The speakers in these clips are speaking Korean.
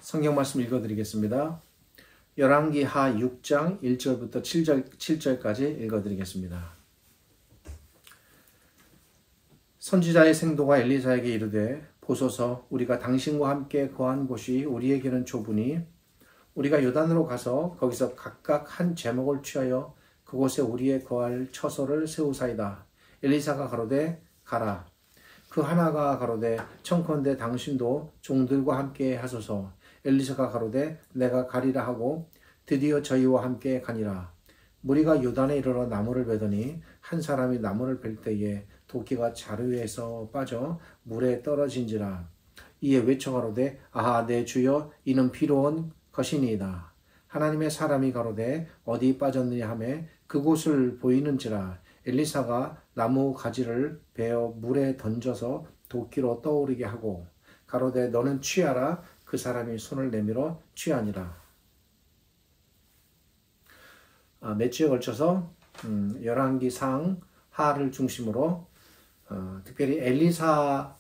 성경 말씀 읽어드리겠습니다. 열왕기 하 6장 1절부터 7절까지 읽어드리겠습니다. 선지자의 생도가 엘리사에게 이르되 보소서 우리가 당신과 함께 거한 곳이 우리에게는 좁으니 우리가 요단으로 가서 거기서 각각 한 제목을 취하여 그곳에 우리의 거할 처소를 세우사이다. 엘리사가 가로되 가라. 그 하나가 가로되 청컨대 당신도 종들과 함께 하소서. 엘리사가 가로되 내가 가리라 하고 드디어 저희와 함께 가니라. 무리가 요단에 이르러 나무를 베더니 한 사람이 나무를 벨 때에 도끼가 자루에서 빠져 물에 떨어진지라. 이에 외쳐 가로되 아하 내 주여 이는 비로운 것이니이다. 하나님의 사람이 가로되 어디 빠졌느냐 하매 그곳을 보이는지라. 엘리사가 나무 가지를 베어 물에 던져서 도끼로 떠오르게 하고 가로되 너는 취하라. 그 사람이 손을 내밀어 취하니라. 몇 주에 걸쳐서 열왕기상 하를 중심으로 특별히 엘리사를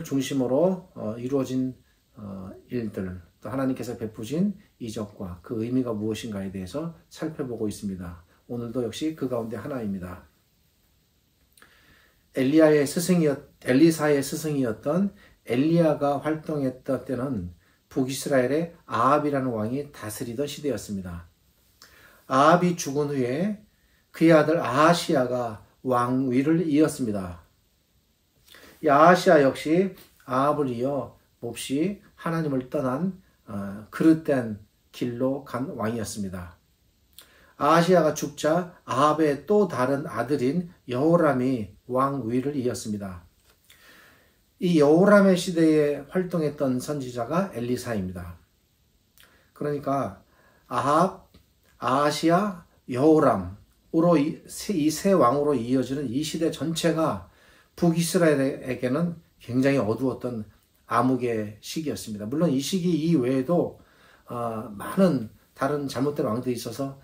중심으로 이루어진 일들, 또 하나님께서 베푸신 이적과 그 의미가 무엇인가에 대해서 살펴보고 있습니다. 오늘도 역시 그 가운데 하나입니다. 엘리사의 스승이었던 엘리야가 활동했던 때는 북이스라엘의 아합이라는 왕이 다스리던 시대였습니다. 아합이 죽은 후에 그의 아들 아하시야가 왕위를 이었습니다. 이 아하시야 역시 아합을 이어 몹시 하나님을 떠난 그릇된 길로 간 왕이었습니다. 아하시야가 죽자 아합의 또 다른 아들인 여호람이 왕위를 이었습니다. 이 여호람의 시대에 활동했던 선지자가 엘리사입니다. 그러니까 아합, 아하시야, 여호람으로 이 세 왕으로 이어지는 이 시대 전체가 북이스라엘에게는 굉장히 어두웠던 암흑의 시기였습니다. 물론 이 시기 이외에도 많은 다른 잘못된 왕들이 있어서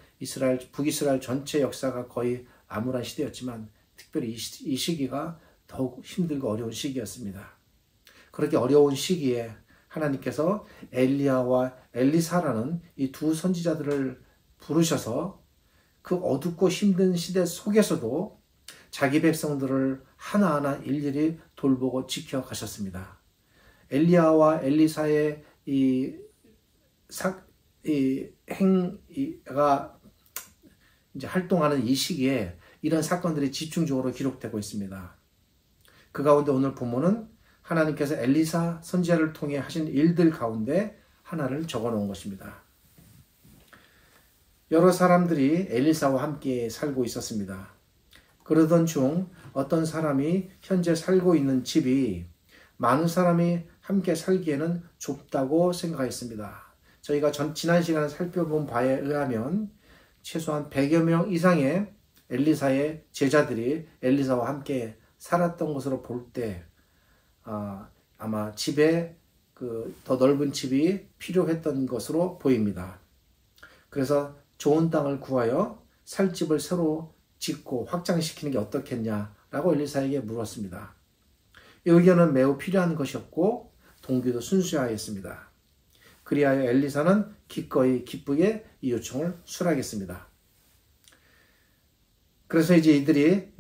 북이스라엘 전체 역사가 거의 암울한 시대였지만 특별히 이 시기가 더욱 힘들고 어려운 시기였습니다. 그렇게 어려운 시기에 하나님께서 엘리야와 엘리사라는 이 두 선지자들을 부르셔서 그 어둡고 힘든 시대 속에서도 자기 백성들을 하나하나 일일이 돌보고 지켜가셨습니다. 엘리야와 엘리사의 행가 이제 활동하는 이 시기에 이런 사건들이 집중적으로 기록되고 있습니다. 그 가운데 오늘 본문은 하나님께서 엘리사 선지자를 통해 하신 일들 가운데 하나를 적어 놓은 것입니다. 여러 사람들이 엘리사와 함께 살고 있었습니다. 그러던 중 어떤 사람이 현재 살고 있는 집이 많은 사람이 함께 살기에는 좁다고 생각했습니다. 저희가 지난 시간에 살펴본 바에 의하면 최소한 100여 명 이상의 엘리사의 제자들이 엘리사와 함께 살았던 것으로 볼 때 아마 집에 더 넓은 집이 필요했던 것으로 보입니다. 그래서 좋은 땅을 구하여 살 집을 새로 짓고 확장시키는 게 어떻겠냐라고 엘리사에게 물었습니다. 이 의견은 매우 필요한 것이었고 동기도 순수하였습니다. 그리하여 엘리사는 기꺼이 기쁘게 이 요청을 수락했습니다. 그래서 이제 이들이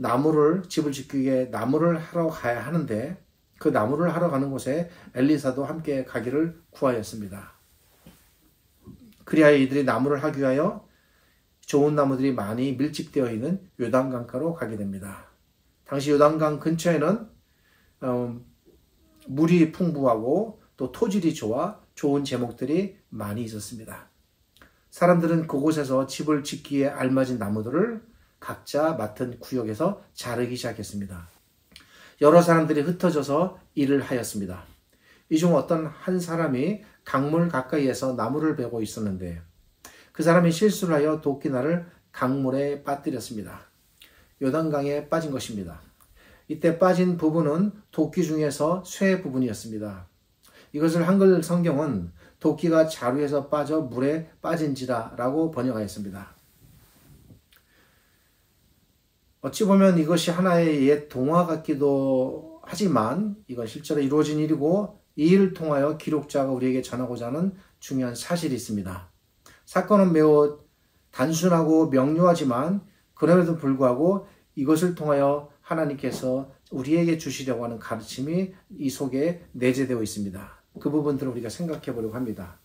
집을 짓기 위해 나무를 하러 가야 하는데 그 나무를 하러 가는 곳에 엘리사도 함께 가기를 구하였습니다. 그리하여 이들이 나무를 하기 위하여 좋은 나무들이 많이 밀집되어 있는 요단강가로 가게 됩니다. 당시 요단강 근처에는 물이 풍부하고 또 토질이 좋아 좋은 제목들이 많이 있었습니다. 사람들은 그곳에서 집을 짓기에 알맞은 나무들을 각자 맡은 구역에서 자르기 시작했습니다. 여러 사람들이 흩어져서 일을 하였습니다. 이 중 어떤 한 사람이 강물 가까이에서 나무를 베고 있었는데 그 사람이 실수를 하여 도끼날을 강물에 빠뜨렸습니다. 요단강에 빠진 것입니다. 이때 빠진 부분은 도끼 중에서 쇠 부분이었습니다. 이것을 한글 성경은 도끼가 자루에서 빠져 물에 빠진지라 라고 번역하였습니다. 어찌 보면 이것이 하나의 옛 동화 같기도 하지만 이건 실제로 이루어진 일이고 이 일을 통하여 기록자가 우리에게 전하고자 하는 중요한 사실이 있습니다. 사건은 매우 단순하고 명료하지만 그럼에도 불구하고 이것을 통하여 하나님께서 우리에게 주시려고 하는 가르침이 이 속에 내재되어 있습니다. 그 부분들을 우리가 생각해 보려고 합니다.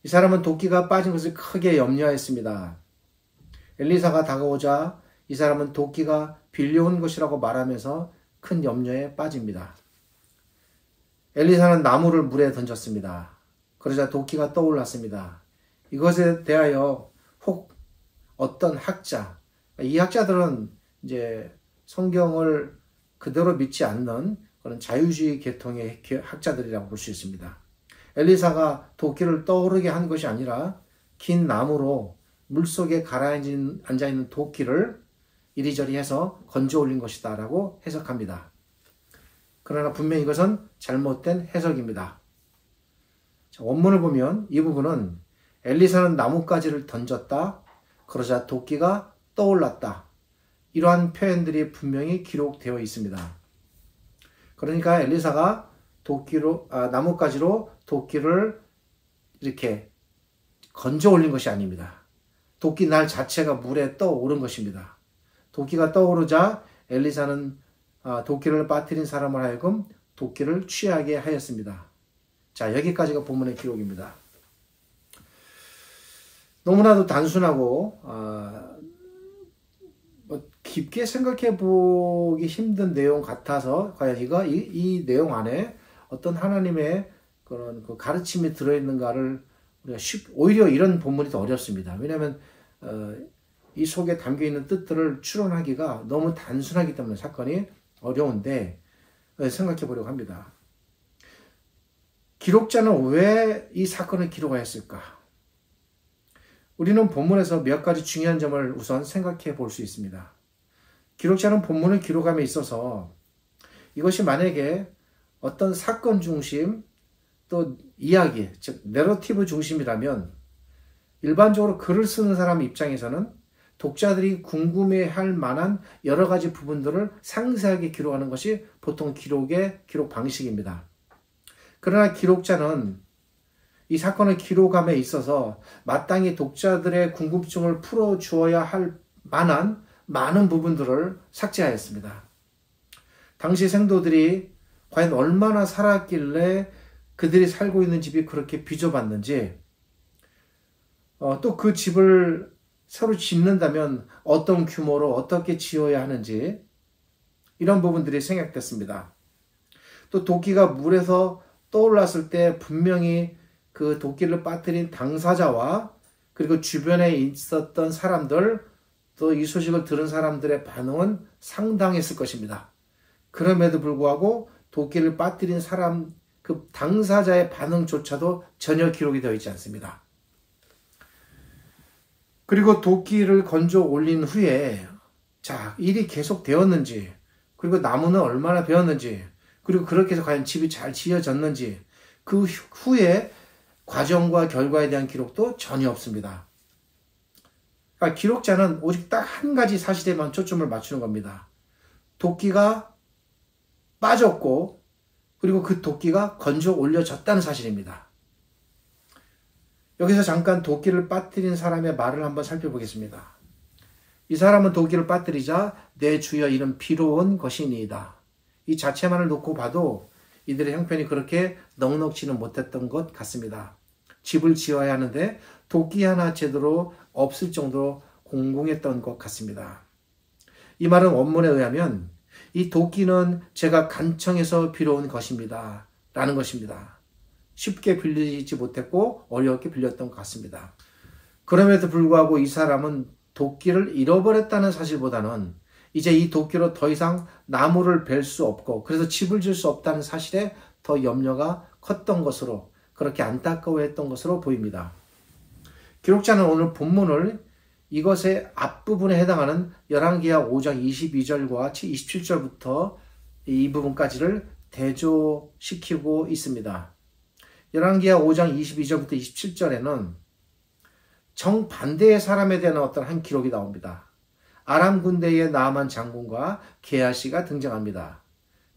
이 사람은 도끼가 빠진 것을 크게 염려했습니다. 엘리사가 다가오자 이 사람은 도끼가 빌려온 것이라고 말하면서 큰 염려에 빠집니다. 엘리사는 나무를 물에 던졌습니다. 그러자 도끼가 떠올랐습니다. 이것에 대하여 혹 어떤 학자, 이 학자들은 이제 성경을 그대로 믿지 않는 그런 자유주의 계통의 학자들이라고 볼 수 있습니다. 엘리사가 도끼를 떠오르게 한 것이 아니라 긴 나무로 물속에 가라앉아 있는 도끼를 이리저리 해서 건져 올린 것이다 라고 해석합니다. 그러나 분명히 이것은 잘못된 해석입니다. 원문을 보면 이 부분은 엘리사는 나뭇가지를 던졌다, 그러자 도끼가 떠올랐다, 이러한 표현들이 분명히 기록되어 있습니다. 그러니까 엘리사가 나뭇가지로 도끼를 이렇게 건져 올린 것이 아닙니다. 도끼 날 자체가 물에 떠오른 것입니다. 도끼가 떠오르자 엘리사는 도끼를 빠뜨린 사람을 하여금 도끼를 취하게 하였습니다. 자, 여기까지가 본문의 기록입니다. 너무나도 단순하고 깊게 생각해 보기 힘든 내용 같아서 과연 이 내용 안에 어떤 하나님의 그런 그 가르침이 들어있는가를 우리가 오히려 이런 본문이 더 어렵습니다. 왜냐하면 이 속에 담겨 있는 뜻들을 추론하기가 너무 단순하기 때문에 사건이 어려운데 생각해 보려고 합니다. 기록자는 왜 이 사건을 기록하였을까? 우리는 본문에서 몇 가지 중요한 점을 우선 생각해 볼 수 있습니다. 기록자는 본문을 기록함에 있어서 이것이 만약에 어떤 사건 중심 또 이야기, 즉 내러티브 중심이라면 일반적으로 글을 쓰는 사람 입장에서는 독자들이 궁금해할 만한 여러 가지 부분들을 상세하게 기록하는 것이 보통 기록의 기록 방식입니다. 그러나 기록자는 이 사건을 기록함에 있어서 마땅히 독자들의 궁금증을 풀어주어야 할 만한 많은 부분들을 삭제하였습니다. 당시 생도들이 과연 얼마나 살았길래 그들이 살고 있는 집이 그렇게 비좁았는지, 또 그 집을 새로 짓는다면 어떤 규모로 어떻게 지어야 하는지, 이런 부분들이 생략됐습니다. 또 도끼가 물에서 떠올랐을 때 분명히 그 도끼를 빠뜨린 당사자와 그리고 주변에 있었던 사람들, 또 이 소식을 들은 사람들의 반응은 상당했을 것입니다. 그럼에도 불구하고 도끼를 빠뜨린 사람, 그 당사자의 반응조차도 전혀 기록이 되어 있지 않습니다. 그리고 도끼를 건져 올린 후에 일이 계속 되었는지, 그리고 나무는 얼마나 베었는지, 그리고 그렇게 해서 과연 집이 잘 지어졌는지, 그 후에 과정과 결과에 대한 기록도 전혀 없습니다. 그러니까 기록자는 오직 딱 한 가지 사실에만 초점을 맞추는 겁니다. 도끼가 빠졌고 그리고 그 도끼가 건져 올려졌다는 사실입니다. 여기서 잠깐 도끼를 빠뜨린 사람의 말을 한번 살펴보겠습니다. 이 사람은 도끼를 빠뜨리자 내 주여 이는 비로운 것이니이다. 이 자체만을 놓고 봐도 이들의 형편이 그렇게 넉넉지는 못했던 것 같습니다. 집을 지어야 하는데 도끼 하나 제대로 없을 정도로 공공했던 것 같습니다. 이 말은 원문에 의하면 이 도끼는 제가 간청해서 빌어온 것입니다. 라는 것입니다. 쉽게 빌리지 못했고 어렵게 빌렸던 것 같습니다. 그럼에도 불구하고 이 사람은 도끼를 잃어버렸다는 사실보다는 이제 이 도끼로 더 이상 나무를 벨 수 없고 그래서 집을 지을 수 없다는 사실에 더 염려가 컸던 것으로, 그렇게 안타까워했던 것으로 보입니다. 기록자는 오늘 본문을 이것의 앞부분에 해당하는 열왕기하 5장 22절과 27절부터 이 부분까지를 대조시키고 있습니다. 열왕기하 5장 22절부터 27절에는 정반대의 사람에 대한 어떤 한 기록이 나옵니다. 아람 군대의 나아만 장군과 게하시가 등장합니다.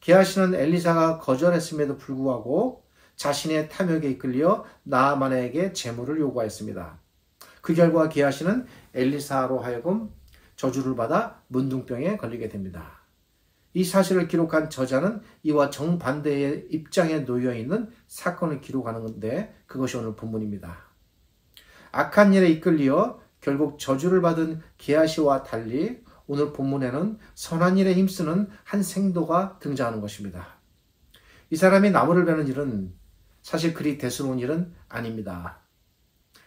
게하시는 엘리사가 거절했음에도 불구하고 자신의 탐욕에 이끌려 나아만에게 재물을 요구하였습니다. 그 결과 게하시는 엘리사로 하여금 저주를 받아 문둥병에 걸리게 됩니다. 이 사실을 기록한 저자는 이와 정반대의 입장에 놓여 있는 사건을 기록하는데 그것이 오늘 본문입니다. 악한 일에 이끌려 결국 저주를 받은 게하시와 달리 오늘 본문에는 선한 일에 힘쓰는 한 생도가 등장하는 것입니다. 이 사람이 나무를 베는 일은 사실 그리 대수로운 일은 아닙니다.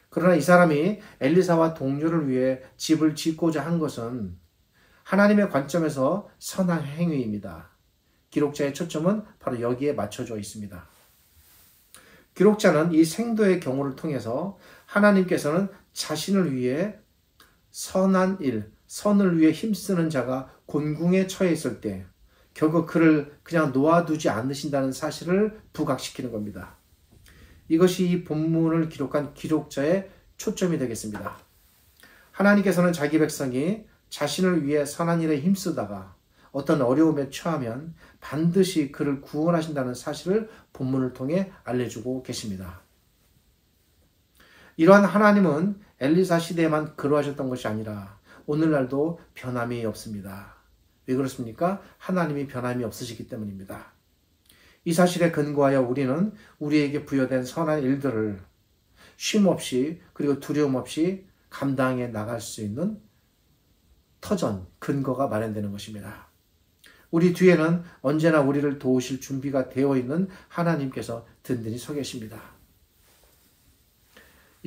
그러나 이 사람이 엘리사와 동료를 위해 집을 짓고자 한 것은 하나님의 관점에서 선한 행위입니다. 기록자의 초점은 바로 여기에 맞춰져 있습니다. 기록자는 이 생도의 경우를 통해서 하나님께서는 자신을 위해 선한 일, 선을 위해 힘쓰는 자가 곤궁에 처해 있을 때 결국 그를 그냥 놓아두지 않으신다는 사실을 부각시키는 겁니다. 이것이 이 본문을 기록한 기록자의 초점이 되겠습니다. 하나님께서는 자기 백성이 자신을 위해 선한 일에 힘쓰다가 어떤 어려움에 처하면 반드시 그를 구원하신다는 사실을 본문을 통해 알려주고 계십니다. 이러한 하나님은 엘리사 시대에만 그러하셨던 것이 아니라 오늘날도 변함이 없습니다. 왜 그렇습니까? 하나님이 변함이 없으시기 때문입니다. 이 사실에 근거하여 우리는 우리에게 부여된 선한 일들을 쉼없이 그리고 두려움 없이 감당해 나갈 수 있는 터전, 근거가 마련되는 것입니다. 우리 뒤에는 언제나 우리를 도우실 준비가 되어 있는 하나님께서 든든히 서 계십니다.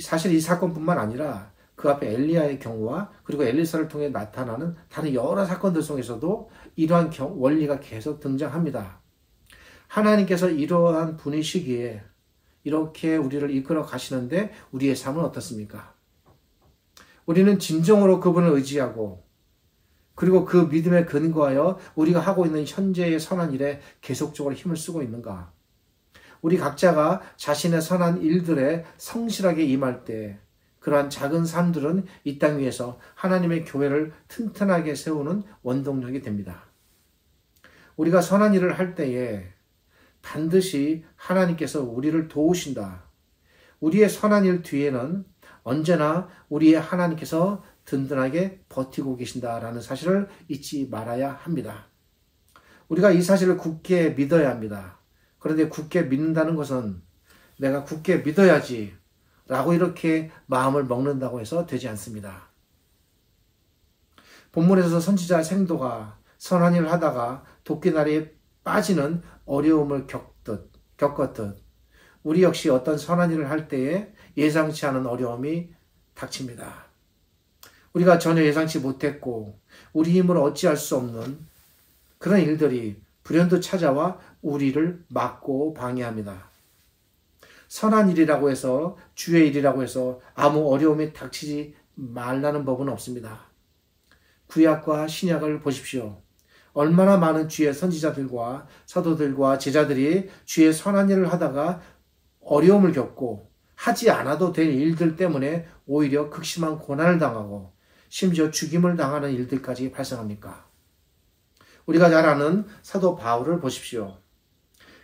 사실 이 사건뿐만 아니라 그 앞에 엘리야의 경우와 그리고 엘리사를 통해 나타나는 다른 여러 사건들 속에서도 이러한 원리가 계속 등장합니다. 하나님께서 이러한 분이시기에 이렇게 우리를 이끌어 가시는데 우리의 삶은 어떻습니까? 우리는 진정으로 그분을 의지하고 그리고 그 믿음에 근거하여 우리가 하고 있는 현재의 선한 일에 계속적으로 힘을 쓰고 있는가? 우리 각자가 자신의 선한 일들에 성실하게 임할 때 그러한 작은 삶들은 이 땅 위에서 하나님의 교회를 튼튼하게 세우는 원동력이 됩니다. 우리가 선한 일을 할 때에 반드시 하나님께서 우리를 도우신다. 우리의 선한 일 뒤에는 언제나 우리의 하나님께서 든든하게 버티고 계신다라는 사실을 잊지 말아야 합니다. 우리가 이 사실을 굳게 믿어야 합니다. 그런데 굳게 믿는다는 것은 내가 굳게 믿어야지 라고 이렇게 마음을 먹는다고 해서 되지 않습니다. 본문에서 선지자 생도가 선한 일을 하다가 도끼날에 빠지는 어려움을 겪었듯 우리 역시 어떤 선한 일을 할 때에 예상치 않은 어려움이 닥칩니다. 우리가 전혀 예상치 못했고 우리 힘으로 어찌할 수 없는 그런 일들이 불현듯 찾아와 우리를 막고 방해합니다. 선한 일이라고 해서 주의 일이라고 해서 아무 어려움이 닥치지 말라는 법은 없습니다. 구약과 신약을 보십시오. 얼마나 많은 주의 선지자들과 사도들과 제자들이 주의 선한 일을 하다가 어려움을 겪고 하지 않아도 될 일들 때문에 오히려 극심한 고난을 당하고 심지어 죽임을 당하는 일들까지 발생합니까? 우리가 잘 아는 사도 바울을 보십시오.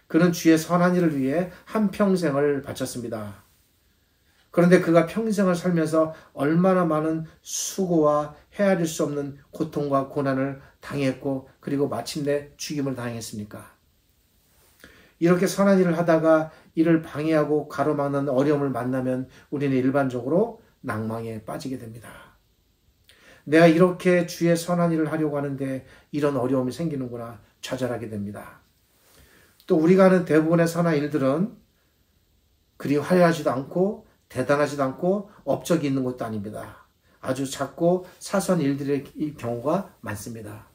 그는 주의 선한 일을 위해 한평생을 바쳤습니다. 그런데 그가 평생을 살면서 얼마나 많은 수고와 헤아릴 수 없는 고통과 고난을 당했고 그리고 마침내 죽임을 당했습니까? 이렇게 선한 일을 하다가 이를 방해하고 가로막는 어려움을 만나면 우리는 일반적으로 낭망에 빠지게 됩니다. 내가 이렇게 주의 선한 일을 하려고 하는데 이런 어려움이 생기는구나 좌절하게 됩니다. 또 우리가 하는 대부분의 선한 일들은 그리 화려하지도 않고 대단하지도 않고 업적이 있는 것도 아닙니다. 아주 작고 사소한 일들의 경우가 많습니다.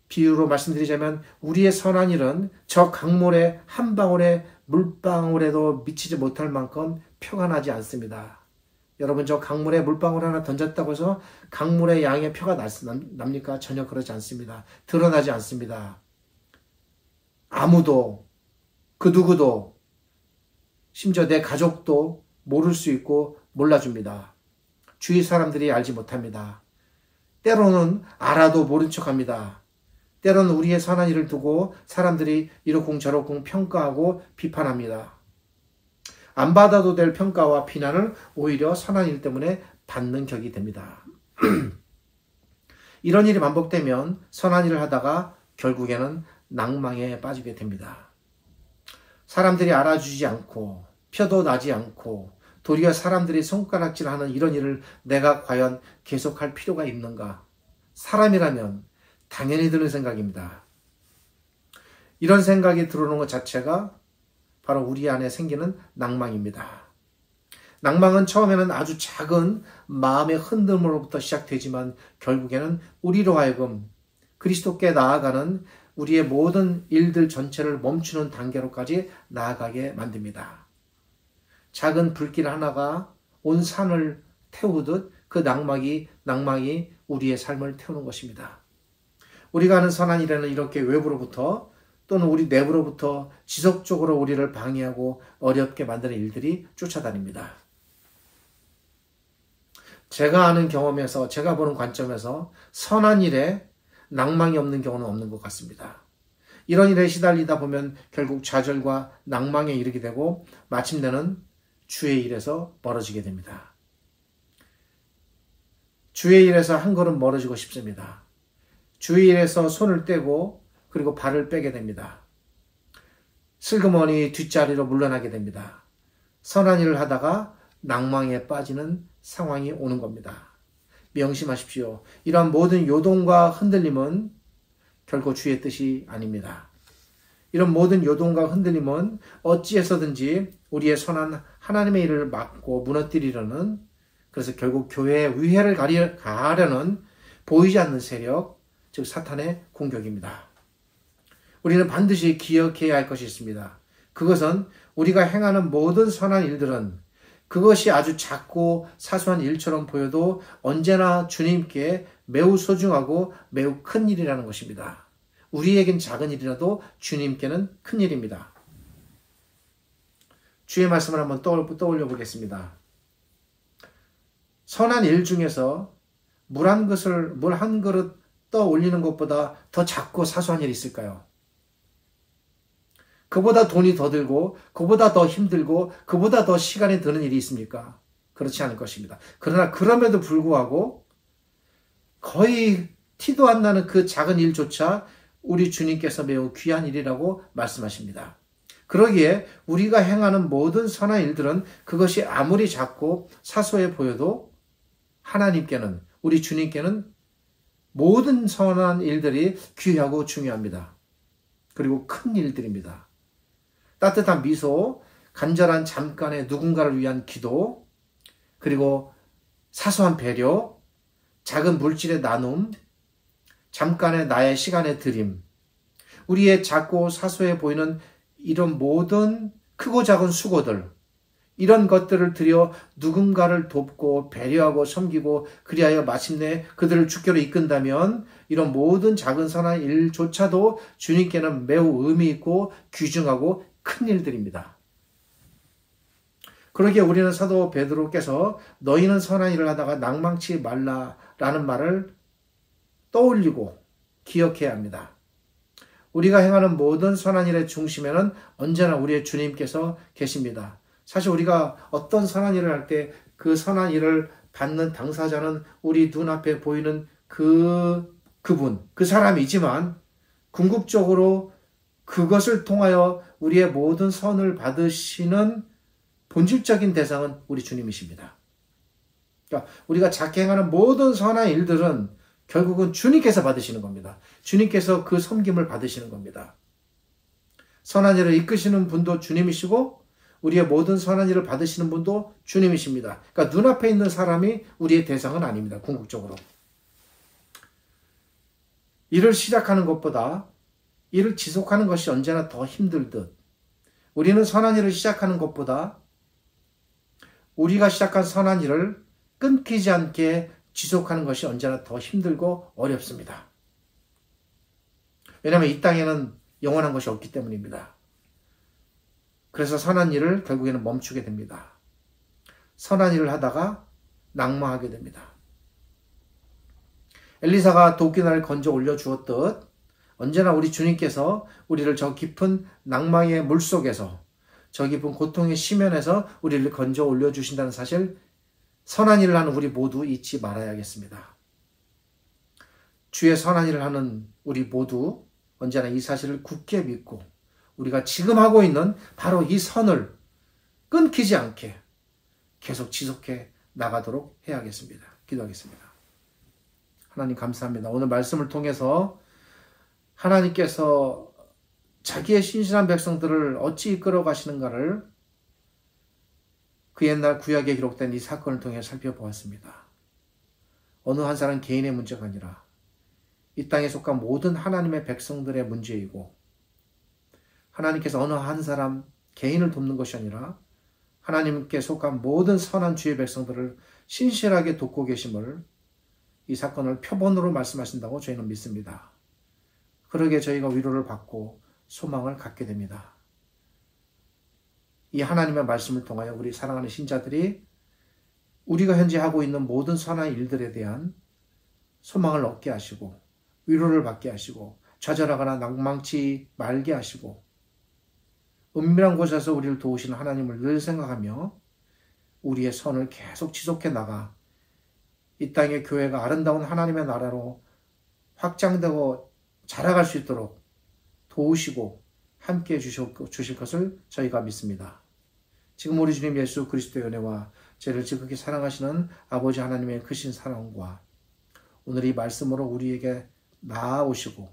비유로 말씀드리자면 우리의 선한 일은 저 강물의 한 방울의 물방울에도 미치지 못할 만큼 표가 나지 않습니다. 여러분 저 강물에 물방울 하나 던졌다고 해서 강물의 양의 표가 납니까? 전혀 그렇지 않습니다. 드러나지 않습니다. 아무도 그 누구도 심지어 내 가족도 모를 수 있고 몰라줍니다. 주위 사람들이 알지 못합니다. 때로는 알아도 모른 척합니다. 때로는 우리의 선한 일을 두고 사람들이 이러쿵저러쿵 평가하고 비판합니다. 안 받아도 될 평가와 비난을 오히려 선한 일 때문에 받는 격이 됩니다. 이런 일이 반복되면 선한 일을 하다가 결국에는 낭망에 빠지게 됩니다. 사람들이 알아주지 않고 표도 나지 않고 도리어 사람들이 손가락질하는 이런 일을 내가 과연 계속할 필요가 있는가? 사람이라면 당연히 드는 생각입니다. 이런 생각이 들어오는 것 자체가 바로 우리 안에 생기는 낭망입니다. 낭망은 처음에는 아주 작은 마음의 흔들림으로부터 시작되지만 결국에는 우리로 하여금 그리스도께 나아가는 우리의 모든 일들 전체를 멈추는 단계로까지 나아가게 만듭니다. 작은 불길 하나가 온 산을 태우듯 그 낭망이 우리의 삶을 태우는 것입니다. 우리가 하는 선한 일에는 이렇게 외부로부터 또는 우리 내부로부터 지속적으로 우리를 방해하고 어렵게 만드는 일들이 쫓아다닙니다. 제가 아는 경험에서, 제가 보는 관점에서 선한 일에 낭망이 없는 경우는 없는 것 같습니다. 이런 일에 시달리다 보면 결국 좌절과 낭망에 이르게 되고 마침내는 주의 일에서 멀어지게 됩니다. 주의 일에서 한 걸음 멀어지고 싶습니다. 주의 일에서 손을 떼고 그리고 발을 빼게 됩니다. 슬그머니 뒷자리로 물러나게 됩니다. 선한 일을 하다가 낭망에 빠지는 상황이 오는 겁니다. 명심하십시오. 이러한 모든 요동과 흔들림은 결코 주의 뜻이 아닙니다. 이런 모든 요동과 흔들림은 어찌해서든지 우리의 선한 하나님의 일을 막고 무너뜨리려는, 그래서 결국 교회의 위해를 가하려는 보이지 않는 세력, 즉 사탄의 공격입니다. 우리는 반드시 기억해야 할 것이 있습니다. 그것은 우리가 행하는 모든 선한 일들은 그것이 아주 작고 사소한 일처럼 보여도 언제나 주님께 매우 소중하고 매우 큰 일이라는 것입니다. 우리에겐 작은 일이라도 주님께는 큰 일입니다. 주의 말씀을 한번 떠올려 보겠습니다. 선한 일 중에서 물 한 그릇 떠올리는 것보다 더 작고 사소한 일이 있을까요? 그보다 돈이 더 들고, 그보다 더 힘들고, 그보다 더 시간이 드는 일이 있습니까? 그렇지 않을 것입니다. 그러나 그럼에도 불구하고 거의 티도 안 나는 그 작은 일조차 우리 주님께서 매우 귀한 일이라고 말씀하십니다. 그러기에 우리가 행하는 모든 선한 일들은 그것이 아무리 작고 사소해 보여도 하나님께는, 우리 주님께는 모든 선한 일들이 귀하고 중요합니다. 그리고 큰 일들입니다. 따뜻한 미소, 간절한 잠깐의 누군가를 위한 기도, 그리고 사소한 배려, 작은 물질의 나눔, 잠깐의 나의 시간의 드림, 우리의 작고 사소해 보이는 이런 모든 크고 작은 수고들, 이런 것들을 들여 누군가를 돕고 배려하고 섬기고 그리하여 마침내 그들을 주께로 이끈다면 이런 모든 작은 선한 일조차도 주님께는 매우 의미 있고 귀중하고 큰 일들입니다. 그러기에 우리는 사도 베드로께서 너희는 선한 일을 하다가 낭망치 말라라는 말을 떠올리고 기억해야 합니다. 우리가 행하는 모든 선한 일의 중심에는 언제나 우리의 주님께서 계십니다. 사실 우리가 어떤 선한 일을 할 때 그 선한 일을 받는 당사자는 우리 눈앞에 보이는 그분, 그 사람이지만 궁극적으로 그것을 통하여 우리의 모든 선을 받으시는 본질적인 대상은 우리 주님이십니다. 그러니까 우리가 작게 행하는 모든 선한 일들은 결국은 주님께서 받으시는 겁니다. 주님께서 그 섬김을 받으시는 겁니다. 선한 일을 이끄시는 분도 주님이시고 우리의 모든 선한 일을 받으시는 분도 주님이십니다. 그러니까 눈앞에 있는 사람이 우리의 대상은 아닙니다. 궁극적으로. 일을 시작하는 것보다 일을 지속하는 것이 언제나 더 힘들듯 우리는 선한 일을 시작하는 것보다 우리가 시작한 선한 일을 끊기지 않게 지속하는 것이 언제나 더 힘들고 어렵습니다. 왜냐하면 이 땅에는 영원한 것이 없기 때문입니다. 그래서 선한 일을 결국에는 멈추게 됩니다. 선한 일을 하다가 낭망하게 됩니다. 엘리사가 도끼날을 건져 올려주었듯 언제나 우리 주님께서 우리를 저 깊은 낭망의 물속에서 저 깊은 고통의 심연에서 우리를 건져 올려주신다는 사실, 선한 일을 하는 우리 모두 잊지 말아야겠습니다. 주의 선한 일을 하는 우리 모두 언제나 이 사실을 굳게 믿고 우리가 지금 하고 있는 바로 이 선을 끊기지 않게 계속 지속해 나가도록 해야겠습니다. 기도하겠습니다. 하나님 감사합니다. 오늘 말씀을 통해서 하나님께서 자기의 신실한 백성들을 어찌 이끌어 가시는가를 그 옛날 구약에 기록된 이 사건을 통해 살펴보았습니다. 어느 한 사람 개인의 문제가 아니라 이 땅에 속한 모든 하나님의 백성들의 문제이고, 하나님께서 어느 한 사람 개인을 돕는 것이 아니라 하나님께 속한 모든 선한 주의 백성들을 신실하게 돕고 계심을 이 사건을 표본으로 말씀하신다고 저희는 믿습니다. 그러게 저희가 위로를 받고 소망을 갖게 됩니다. 이 하나님의 말씀을 통하여 우리 사랑하는 신자들이 우리가 현재 하고 있는 모든 선한 일들에 대한 소망을 얻게 하시고 위로를 받게 하시고 좌절하거나 낭망치 말게 하시고 은밀한 곳에서 우리를 도우시는 하나님을 늘 생각하며 우리의 선을 계속 지속해 나가 이 땅의 교회가 아름다운 하나님의 나라로 확장되고 자라갈 수 있도록 도우시고 함께해 주실 것을 저희가 믿습니다. 지금 우리 주님 예수 그리스도의 은혜와 저희를 지극히 사랑하시는 아버지 하나님의 크신 사랑과 오늘 이 말씀으로 우리에게 나아오시고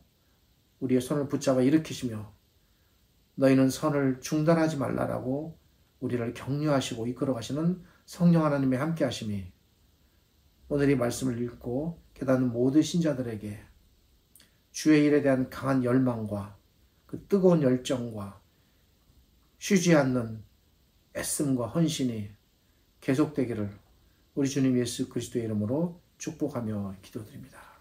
우리의 손을 붙잡아 일으키시며 너희는 선을 중단하지 말라라고 우리를 격려하시고 이끌어가시는 성령 하나님의 함께하심이 오늘 이 말씀을 읽고 깨닫는 모든 신자들에게 주의 일에 대한 강한 열망과 그 뜨거운 열정과 쉬지 않는 애씀과 헌신이 계속되기를 우리 주님 예수 그리스도의 이름으로 축복하며 기도드립니다.